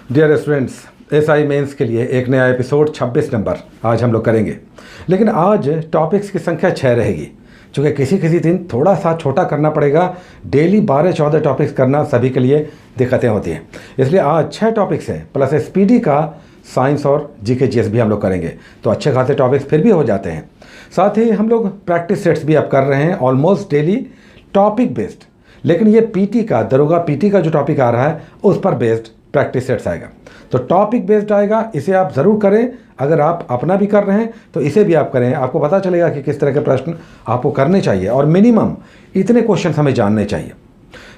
Dear students, SI mains के लिए एक नया एपिसोड 26 नंबर आज हम लोग करेंगे। लेकिन आज टॉपिक्स की संख्या 6 रहेगी, क्योंकि किसी किसी दिन थोड़ा सा छोटा करना पड़ेगा। डेली 12-14 टॉपिक्स करना सभी के लिए दिक्कतें होती हैं, इसलिए आज 6 टॉपिक्स हैं प्लस एसपीडी का साइंस और जीके जीएस भी हम लोग करेंगे, तो अच्छे खासे टॉपिक्स फिर भी हो जाते हैं। साथ ही हम लोग प्रैक्टिस सेट्स भी अब कर रहे हैं ऑलमोस्ट डेली टॉपिक बेस्ड। लेकिन ये पीटी का दरोगा पीटी का जो टॉपिक आ रहा है उस पर बेस्ड प्रैक्टिस सेट्स आएगा, तो टॉपिक बेस्ड आएगा। इसे आप ज़रूर करें। अगर आप अपना भी कर रहे हैं तो इसे भी आप करें, आपको पता चलेगा कि किस तरह के प्रश्न आपको करने चाहिए और मिनिमम इतने क्वेश्चन हमें जानने चाहिए।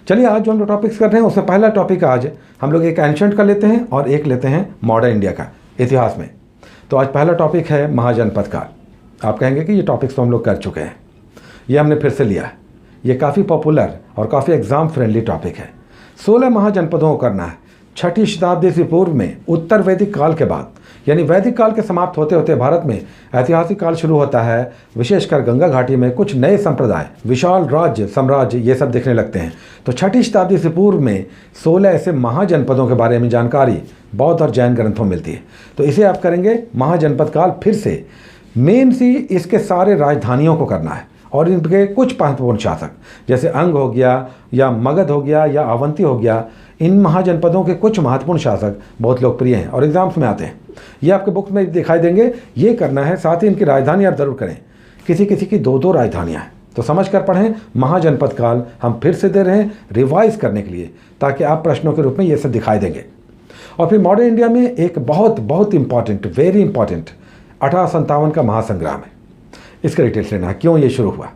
चलिए आज जो हम लोग टॉपिक्स कर रहे हैं उसमें पहला टॉपिक आज हम लोग एक एंशंट का लेते हैं और एक लेते हैं मॉडर्न इंडिया का इतिहास में। तो आज पहला टॉपिक है महाजनपद काल। आप कहेंगे कि ये टॉपिक्स तो हम लोग कर चुके हैं, ये हमने फिर से लिया है। ये काफ़ी पॉपुलर और काफ़ी एग्जाम फ्रेंडली टॉपिक है। 16 महाजनपदों को करना है। 6ठी शताब्दी से पूर्व में उत्तर वैदिक काल के बाद, यानी वैदिक काल के समाप्त होते होते भारत में ऐतिहासिक काल शुरू होता है। विशेषकर गंगा घाटी में कुछ नए संप्रदाय, विशाल राज्य, साम्राज्य ये सब दिखने लगते हैं। तो 6ठी शताब्दी से पूर्व में 16 ऐसे महाजनपदों के बारे में जानकारी बौद्ध और जैन ग्रंथों में मिलती है। तो इसे आप करेंगे महाजनपद काल। फिर से मेन सी इसके सारे राजधानियों को करना है और इनके कुछ महत्वपूर्ण शासक जैसे अंग हो गया या मगध हो गया या अवंती हो गया, इन महाजनपदों के कुछ महत्वपूर्ण शासक बहुत लोकप्रिय हैं और एग्जाम्स में आते हैं। ये आपके बुक्स में दिखाई देंगे, ये करना है। साथ ही इनकी राजधानी आप ज़रूर करें। किसी किसी की 2-2 राजधानियाँ हैं, तो समझ कर पढ़ें। महाजनपद काल हम फिर से दे रहे हैं रिवाइज करने के लिए, ताकि आप प्रश्नों के रूप में ये सब दिखाई देंगे। और फिर मॉडर्न इंडिया में एक बहुत इंपॉर्टेंट, वेरी इंपॉर्टेंट 1857 का महासंग्राम है। इसका डिटेल्स लेना है, क्यों ये शुरू हुआ,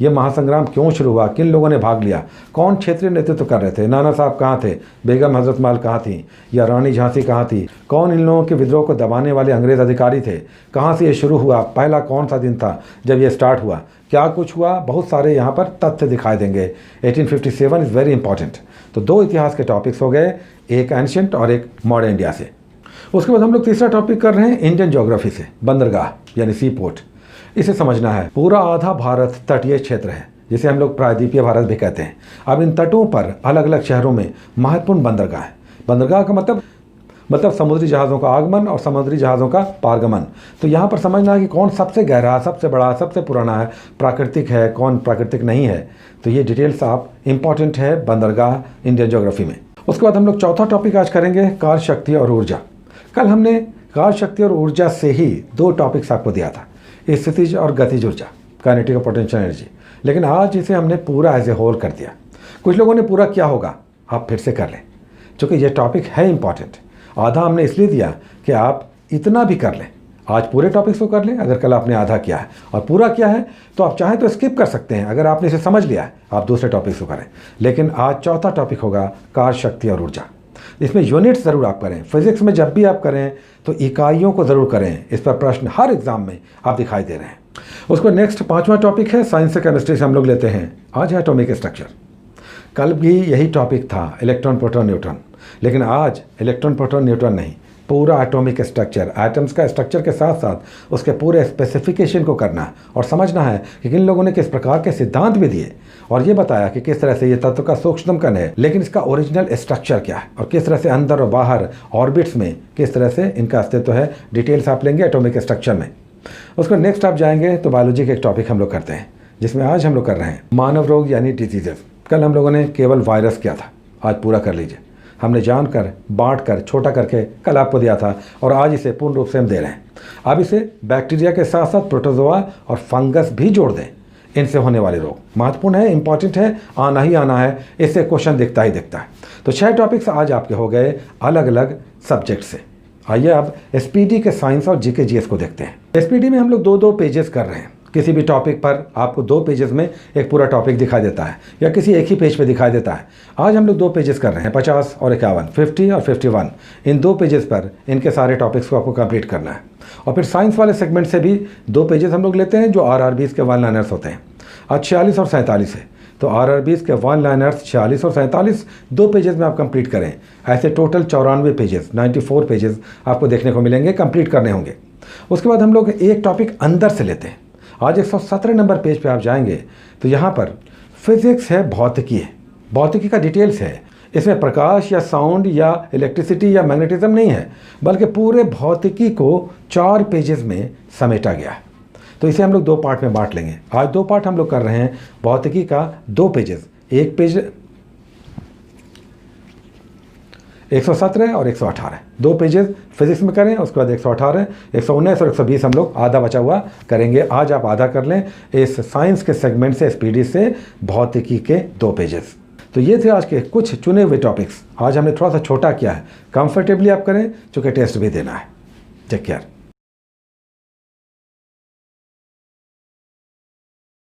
ये महासंग्राम क्यों शुरू हुआ, किन लोगों ने भाग लिया, कौन क्षेत्रीय नेतृत्व कर रहे थे, नाना साहब कहाँ थे, बेगम हजरत महल कहाँ थी या रानी झांसी कहाँ थी, कौन इन लोगों के विद्रोह को दबाने वाले अंग्रेज़ अधिकारी थे, कहाँ से ये शुरू हुआ, पहला कौन सा दिन था जब ये स्टार्ट हुआ, क्या कुछ हुआ। बहुत सारे यहाँ पर तथ्य दिखाई देंगे। 1857 इज़ वेरी इंपॉर्टेंट। तो 2 इतिहास के टॉपिक्स हो गए, एक एंशिएंट और एक मॉडर्न इंडिया से। उसके बाद हम लोग तीसरा टॉपिक कर रहे हैं इंडियन ज्योग्राफी से, बंदरगाह यानी सी पोर्ट। इसे समझना है। पूरा आधा भारत तटीय क्षेत्र है, जिसे हम लोग प्रायद्वीपीय भारत भी कहते हैं। अब इन तटों पर अलग अलग शहरों में महत्वपूर्ण बंदरगाह है। बंदरगाह का मतलब समुद्री जहाज़ों का आगमन और समुद्री जहाज़ों का पारगमन। तो यहाँ पर समझना है कि कौन सबसे गहरा, सबसे बड़ा, सबसे पुराना है, प्राकृतिक है, कौन प्राकृतिक नहीं है। तो ये डिटेल्स आप इंपॉर्टेंट है बंदरगाह इंडियन ज्योग्राफी में। उसके बाद हम लोग चौथा टॉपिक आज करेंगे कार्य शक्ति और ऊर्जा। कल हमने कार्य शक्ति और ऊर्जा से ही 2 टॉपिक्स आपको दिया था, स्थितिज और गतिज ऊर्जा, काइनेटिक और पोटेंशियल एनर्जी। लेकिन आज इसे हमने पूरा एज ए होल कर दिया। कुछ लोगों ने पूरा किया होगा, आप फिर से कर लें, क्योंकि ये टॉपिक है इंपॉर्टेंट। आधा हमने इसलिए दिया कि आप इतना भी कर लें। आज पूरे टॉपिक्स को कर लें। अगर कल आपने आधा किया है और पूरा किया है तो आप चाहें तो स्किप कर सकते हैं। अगर आपने इसे समझ लिया है आप दूसरे टॉपिक्स को करें। लेकिन आज चौथा टॉपिक होगा कार्य शक्ति और ऊर्जा। इसमें यूनिट्स ज़रूर आप करें। फिजिक्स में जब भी आप करें तो इकाइयों को ज़रूर करें। इस पर प्रश्न हर एग्जाम में आप दिखाई दे रहे हैं। उसको नेक्स्ट 5वां टॉपिक है साइंस से केमिस्ट्री से हम लोग लेते हैं। आज है एटॉमिक स्ट्रक्चर। कल भी यही टॉपिक था, इलेक्ट्रॉन, प्रोटॉन, न्यूट्रॉन। लेकिन आज इलेक्ट्रॉन, प्रोटॉन, न्यूट्रॉन नहीं, पूरा एटॉमिक स्ट्रक्चर, एटम्स का स्ट्रक्चर के साथ साथ उसके पूरे स्पेसिफिकेशन को करना और समझना है कि किन लोगों ने किस प्रकार के सिद्धांत भी दिए और ये बताया कि किस तरह से ये तत्व का सूक्ष्मतम कण है, लेकिन इसका ओरिजिनल स्ट्रक्चर क्या है और किस तरह से अंदर और बाहर ऑर्बिट्स में किस तरह से इनका अस्तित्व है। डिटेल्स आप लेंगे एटॉमिक स्ट्रक्चर में। उसको नेक्स्ट आप जाएंगे तो बायोलॉजी का एक टॉपिक हम लोग करते हैं, जिसमें आज हम लोग कर रहे हैं मानव रोग यानी डिजीजेस। कल हम लोगों ने केवल वायरस किया था, आज पूरा कर लीजिए। हमने जानकर, बांटकर, छोटा करके कल आपको दिया था और आज इसे पूर्ण रूप से हम दे रहे हैं। अब इसे बैक्टीरिया के साथ साथ प्रोटोजोआ और फंगस भी जोड़ दें। इनसे होने वाले रोग महत्वपूर्ण है, इंपॉर्टेंट है, आना ही आना है। इससे क्वेश्चन दिखता ही दिखता है। तो 6 टॉपिक्स आज आपके हो गए अलग अलग सब्जेक्ट से। आइए अब एसपीडी के साइंस और जीके जीएस को देखते हैं। एसपीडी में हम लोग 2-2 पेजेस कर रहे हैं। किसी भी टॉपिक पर आपको 2 पेजेस में एक पूरा टॉपिक दिखाई देता है या किसी एक ही पेज पे दिखाई देता है। आज हम लोग 2 पेजेस कर रहे हैं, 50 और 51, 50 और 51। इन 2 पेजेस पर इनके सारे टॉपिक्स को आपको कंप्लीट करना है। और फिर साइंस वाले सेगमेंट से भी 2 पेजेस हम लोग लेते हैं जो आरआरबीज के 1 लाइनर्स होते हैं। आज 46 और 47 है, तो आरआरबीज के 1 लाइनर्स 46 और 47 2 पेजेस में आप कंप्लीट करें। ऐसे टोटल 94 पेजेस, 94 पेजेस आपको देखने को मिलेंगे, कंप्लीट करने होंगे। उसके बाद हम लोग एक टॉपिक अंदर से लेते हैं। आज 117 नंबर पेज पे आप जाएंगे तो यहाँ पर फिजिक्स है, भौतिकी है। भौतिकी का डिटेल्स है, इसमें प्रकाश या साउंड या इलेक्ट्रिसिटी या मैग्नेटिज्म नहीं है, बल्कि पूरे भौतिकी को 4 पेजेस में समेटा गया है। तो इसे हम लोग 2 पार्ट में बांट लेंगे। आज 2 पार्ट हम लोग कर रहे हैं भौतिकी का, 2 पेजेस, एक पेज 117 और 118, 2 पेजेस फिजिक्स में करें, उसके बाद 118, 119 और 120 हम लोग आधा बचा हुआ करेंगे। आज आप आधा कर लें इस साइंस के सेगमेंट से, SPD से, भौतिकी के 2 पेजेस। तो ये थे आज के कुछ चुने हुए टॉपिक्स। आज हमने थोड़ा सा छोटा किया है, कंफर्टेबली आप करें, चूँकि टेस्ट भी देना है। Take care.